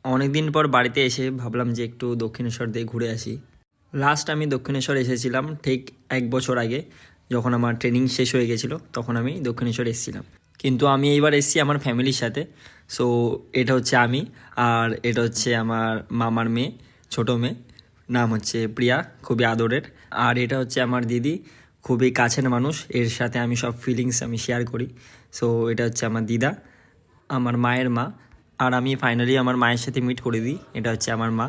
অনেক দিন পর বাড়িতে এসে ভাবলাম যে একটু দক্ষিণেশ্বর দিয়ে ঘুরে আসি। লাস্ট আমি দক্ষিণেশ্বর এসেছিলাম ঠিক 1 বছর আগে, যখন আমার ট্রেনিং শেষ হয়ে গেছিলো তখন আমি দক্ষিণেশ্বর এসেছিলাম। কিন্তু আমি এইবার এসেছি আমার ফ্যামিলির সাথে। সো এটা হচ্ছে আমি, আর এটা হচ্ছে আমার মামার মেয়ে, ছোটো মেয়ে, নাম হচ্ছে প্রিয়া, খুবই আদরের। আর এটা হচ্ছে আমার দিদি, খুবই কাছের মানুষ, এর সাথে আমি সব ফিলিংস আমি শেয়ার করি। সো এটা হচ্ছে আমার দিদা, আমার মায়ের মা। আর আমি ফাইনালি আমার মায়ের সাথে মিট করে দিই, এটা হচ্ছে আমার মা।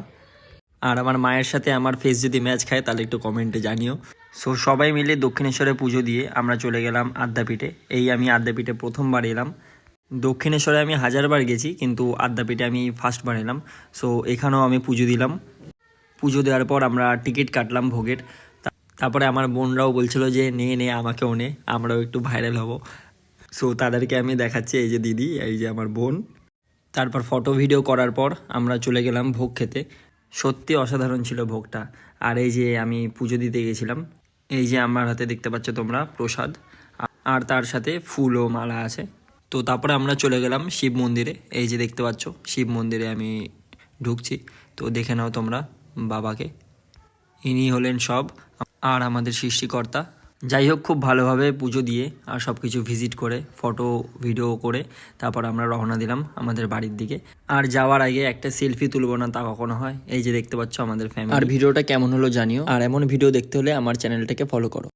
আর আমার মায়ের সাথে আমার ফেস যদি ম্যাচ খায় তাহলে একটু কমেন্টে জানিও। সো সবাই মিলে দক্ষিণেশ্বরে পুজো দিয়ে আমরা চলে গেলাম আদ্যাপীঠে। এই আমি আদ্যাপীঠে প্রথমবার এলাম। দক্ষিণেশ্বরে আমি হাজারবার গেছি, কিন্তু আদ্যাপীঠে আমি ফার্স্টবার এলাম। সো এখানেও আমি পুজো দিলাম। পুজো দেওয়ার পর আমরা টিকিট কাটলাম ভোগের। তারপরে আমার বোনরাও বলছিল যে নে নে আমাকেও নে, আমরাও একটু ভাইরাল হব। সো তাদেরকে আমি দেখাচ্ছি, এই যে দিদি, এই যে আমার বোন। তারপর ফটো ভিডিও করার পর আমরা চলে গেলাম ভোগ খেতে। সত্যি অসাধারণ ছিল ভোগটা। আর এই যে আমি পুজো দিতে গেছিলাম, এই যে আমার হাতে দেখতে পাচ্ছ তোমরা প্রসাদ, আর তার সাথে ফুল ও মালা আছে। তো তারপরে আমরা চলে গেলাম শিব মন্দিরে। এই যে দেখতে পাচ্ছ শিব মন্দিরে আমি ঢুকছি। তো দেখে নাও তোমরা বাবাকে, ইনি হলেন সব, আর আমাদের সৃষ্টিকর্তা। যাই হোক, খুব ভালোভাবে পুজো দিয়ে আর সব কিছু ভিজিট করে ফটো ভিডিও করে তারপর আমরা রওনা দিলাম আমাদের বাড়ির দিকে। আর যাওয়ার আগে একটা সেলফি তুলবো না তা কখনো হয়? এই যে দেখতে পাচ্ছ আমাদের ফ্যামিলি। আর ভিডিওটা কেমন হলো জানিও, আর এমন ভিডিও দেখতে হলে আমার চ্যানেলটাকে ফলো করো।